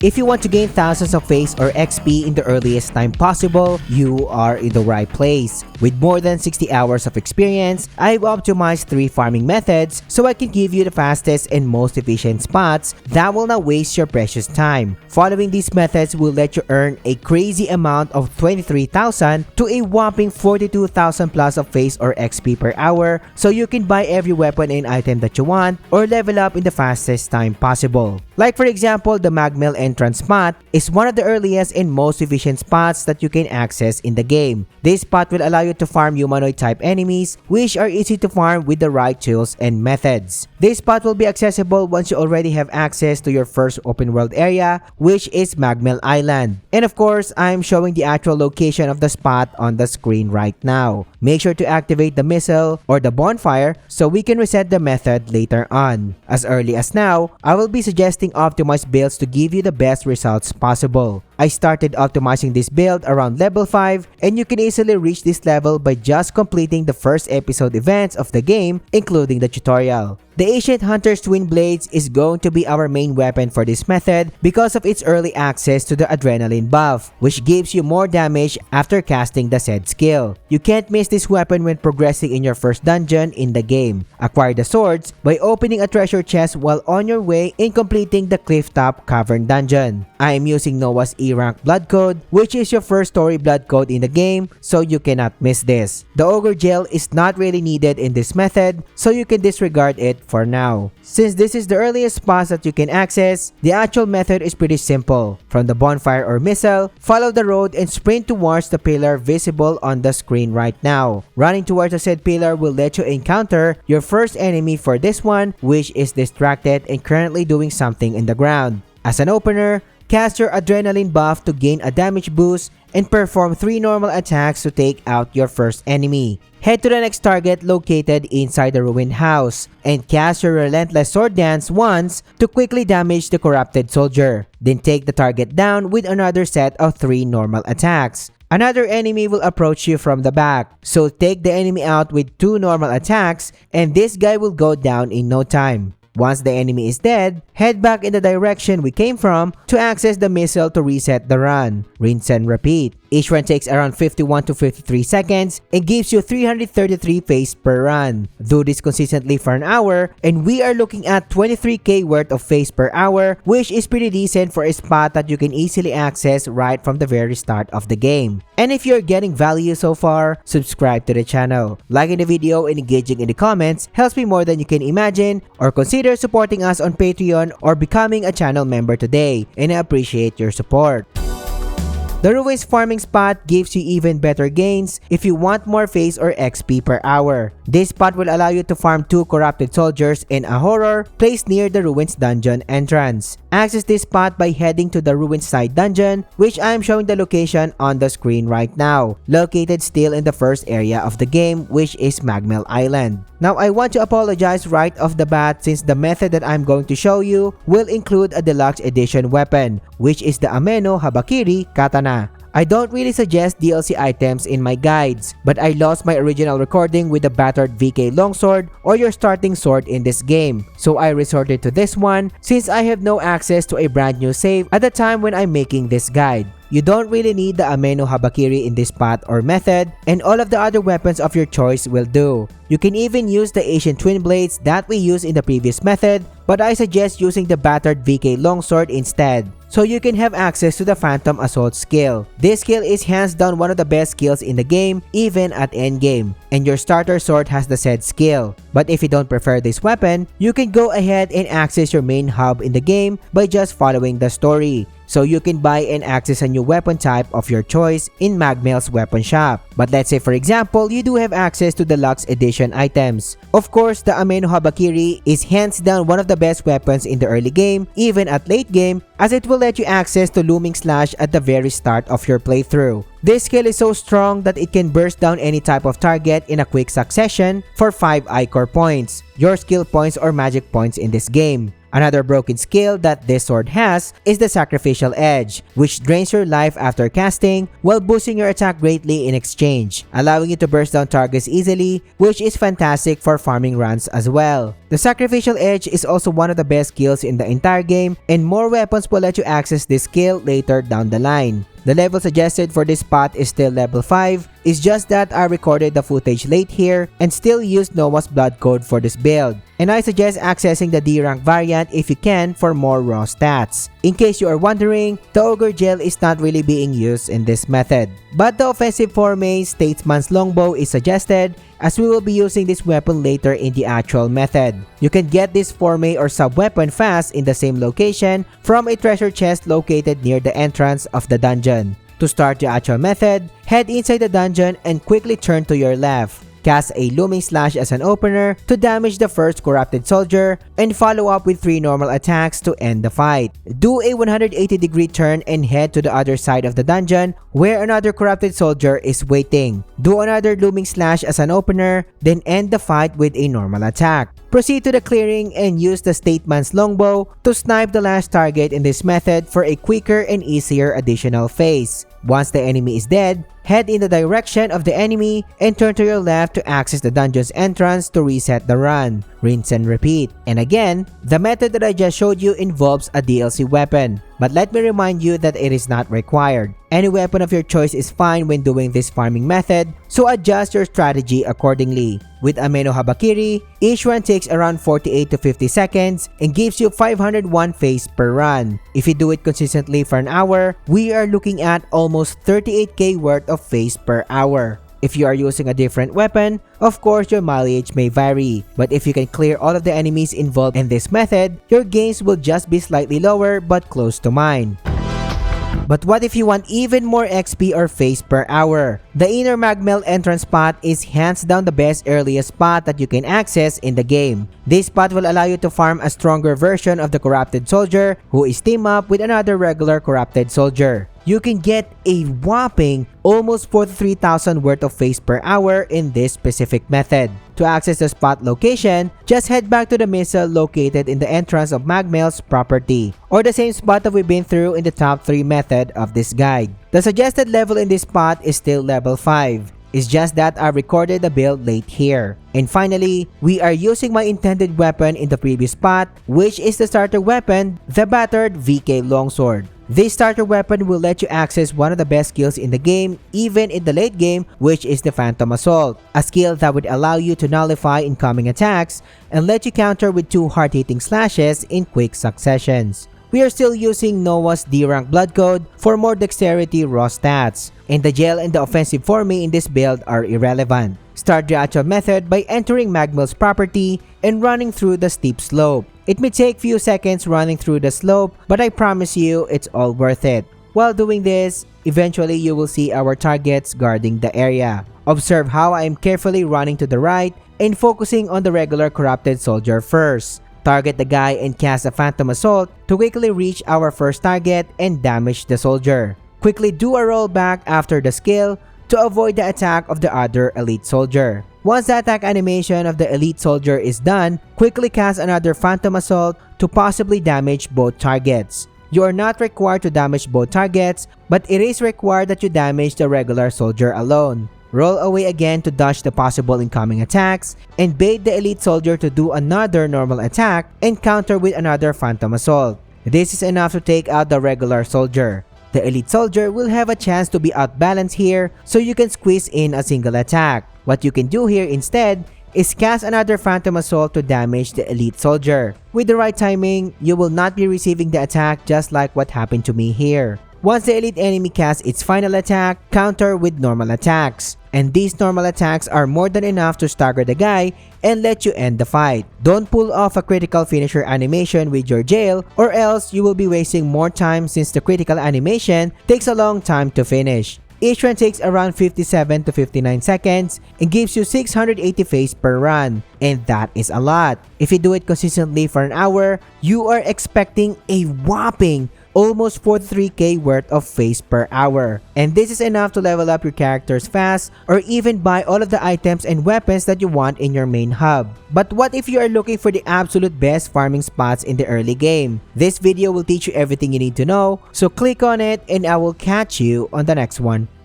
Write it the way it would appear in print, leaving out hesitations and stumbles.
If you want to gain thousands of Faze or XP in the earliest time possible, you are in the right place. With more than 60 hours of experience, I've optimized 3 farming methods so I can give you the fastest and most efficient spots that will not waste your precious time. Following these methods will let you earn a crazy amount of 23,000 to a whopping 42,000 plus of Faze or XP per hour, so you can buy every weapon and item that you want or level up in the fastest time possible. Like for example, the Magmill entrance spot is one of the earliest and most efficient spots that you can access in the game. This spot will allow you to farm humanoid type enemies, which are easy to farm with the right tools and methods. This spot will be accessible once you already have access to your first open world area, which is Magmill Island. And of course, I'm showing the actual location of the spot on the screen right now. Make sure to activate the missile or the bonfire so we can reset the method later on. As early as now, I will be suggesting optimized builds to give you the best results possible. I started optimizing this build around level 5, and you can easily reach this level by just completing the first episode events of the game, including the tutorial. The Ancient Hunter's Twin Blades is going to be our main weapon for this method because of its early access to the adrenaline buff, which gives you more damage after casting the said skill. You can't miss this weapon when progressing in your first dungeon in the game. Acquire the swords by opening a treasure chest while on your way in completing the Clifftop Cavern dungeon. I am using Noah's E-Rank Blood Code, which is your first story blood code in the game, so you cannot miss this. The Ogre Gel is not really needed in this method, so you can disregard it for now. Since this is the earliest spots that you can access, the actual method is pretty simple. From the bonfire or missile, follow the road and sprint towards the pillar visible on the screen right now. Running towards the said pillar will let you encounter your first enemy for this one, which is distracted and currently doing something in the ground. As an opener, cast your adrenaline buff to gain a damage boost and perform 3 normal attacks to take out your first enemy. Head to the next target located inside the ruined house and cast your relentless sword dance once to quickly damage the corrupted soldier. Then take the target down with another set of 3 normal attacks. Another enemy will approach you from the back, so take the enemy out with 2 normal attacks and this guy will go down in no time. Once the enemy is dead, head back in the direction we came from to access the missile to reset the run. Rinse and repeat. Each run takes around 51 to 53 seconds and gives you 333 Faze per run. Do this consistently for an hour and we are looking at 23k worth of Faze per hour, which is pretty decent for a spot that you can easily access right from the very start of the game. And if you're getting value so far, subscribe to the channel. Liking the video and engaging in the comments helps me more than you can imagine, or consider supporting us on Patreon or becoming a channel member today, and I appreciate your support. The Ruins farming spot gives you even better gains if you want more Faze or XP per hour. This spot will allow you to farm 2 corrupted soldiers and a horror placed near the Ruins dungeon entrance. Access this spot by heading to the Ruins side dungeon, which I am showing the location on the screen right now, located still in the first area of the game, which is Magmill Island. Now I want to apologize right off the bat since the method that I'm going to show you will include a deluxe edition weapon, which is the Ameno Habakiri Katana. I don't really suggest DLC items in my guides, but I lost my original recording with the battered VK longsword or your starting sword in this game, so I resorted to this one since I have no access to a brand new save at the time when I'm making this guide. You don't really need the Ameno Habakiri in this spot or method, and all of the other weapons of your choice will do. You can even use the Ancient Twin Blades that we used in the previous method, but I suggest using the battered VK longsword instead, so you can have access to the Phantom Assault skill. This skill is hands down one of the best skills in the game, even at endgame, and your starter sword has the said skill. But if you don't prefer this weapon, you can go ahead and access your main hub in the game by just following the story. So you can buy and access a new weapon type of your choice in Magmill's weapon shop. But let's say for example, you do have access to deluxe edition items. Of course, the Ameno Habakiri is hands down one of the best weapons in the early game, even at late game, as it will let you access to Looming Slash at the very start of your playthrough. This skill is so strong that it can burst down any type of target in a quick succession for 5 Ichor points, your skill points or magic points in this game. Another broken skill that this sword has is the Sacrificial Edge, which drains your life after casting while boosting your attack greatly in exchange, allowing you to burst down targets easily, which is fantastic for farming runs as well. The Sacrificial Edge is also one of the best skills in the entire game, and more weapons will let you access this skill later down the line. The level suggested for this spot is still level 5, it's just that I recorded the footage late here and still used Noah's blood code for this build. And I suggest accessing the D rank variant if you can for more raw stats. In case you are wondering, the Ogre Gel is not really being used in this method. But the offensive forme Statesman's Longbow is suggested, as we will be using this weapon later in the actual method. You can get this forme or sub-weapon fast in the same location from a treasure chest located near the entrance of the dungeon. To start the actual method, head inside the dungeon and quickly turn to your left. Cast a Looming Slash as an opener to damage the first corrupted soldier and follow up with 3 normal attacks to end the fight. Do a 180-degree turn and head to the other side of the dungeon where another corrupted soldier is waiting. Do another Looming Slash as an opener, then end the fight with a normal attack. Proceed to the clearing and use the Statesman's Longbow to snipe the last target in this method for a quicker and easier additional phase. Once the enemy is dead, head in the direction of the enemy and turn to your left to access the dungeon's entrance to reset the run. Rinse and repeat. And again, the method that I just showed you involves a DLC weapon, but let me remind you that it is not required. Any weapon of your choice is fine when doing this farming method, so adjust your strategy accordingly. With Ameno Habakiri, each run takes around 48 to 50 seconds and gives you 501 phase per run. If you do it consistently for an hour, we are looking at almost 38k worth of phase per hour. If you are using a different weapon, of course your mileage may vary, but if you can clear all of the enemies involved in this method, your gains will just be slightly lower but close to mine. But what if you want even more XP or phase per hour? The inner Magmel entrance spot is hands down the best earliest spot that you can access in the game. This spot will allow you to farm a stronger version of the corrupted soldier who is teamed up with another regular corrupted soldier. You can get a whopping almost 43,000 worth of phase per hour in this specific method. To access the spot location, just head back to the missile located in the entrance of Magmel's property, or the same spot that we've been through in the top 3 method of this guide. The suggested level in this spot is still level 5. It's just that I recorded the build late here. And finally, we are using my intended weapon in the previous spot, which is the starter weapon, the battered VK Longsword. This starter weapon will let you access one of the best skills in the game, even in the late game, which is the Phantom Assault, a skill that would allow you to nullify incoming attacks and let you counter with 2 hard-hitting slashes in quick successions. We are still using Noah's D-rank blood code for more dexterity raw stats, and the gel and the offensive forme in this build are irrelevant. Start the actual method by entering Magmel's property and running through the steep slope. It may take few seconds running through the slope, but I promise you it's all worth it. While doing this, eventually you will see our targets guarding the area. Observe how I am carefully running to the right and focusing on the regular corrupted soldier first. Target the guy and cast a Phantom Assault to quickly reach our first target and damage the soldier. Quickly do a rollback after the skill to avoid the attack of the other elite soldier. Once the attack animation of the elite soldier is done, quickly cast another Phantom Assault to possibly damage both targets. You are not required to damage both targets, but it is required that you damage the regular soldier alone. Roll away again to dodge the possible incoming attacks, and bait the elite soldier to do another normal attack and counter with another Phantom Assault. This is enough to take out the regular soldier. The elite soldier will have a chance to be outbalanced here, so you can squeeze in a single attack. What you can do here instead is cast another Phantom Assault to damage the elite soldier. With the right timing, you will not be receiving the attack just like what happened to me here. Once the elite enemy casts its final attack, counter with normal attacks. And these normal attacks are more than enough to stagger the guy and let you end the fight. Don't pull off a critical finisher animation with your jail, or else you will be wasting more time since the critical animation takes a long time to finish. Each run takes around 57 to 59 seconds and gives you 680 phase per run, and that is a lot. If you do it consistently for an hour, you are expecting a whopping almost 43k worth of phase per hour. And this is enough to level up your characters fast or even buy all of the items and weapons that you want in your main hub. But what if you are looking for the absolute best farming spots in the early game? This video will teach you everything you need to know, so click on it and I will catch you on the next one.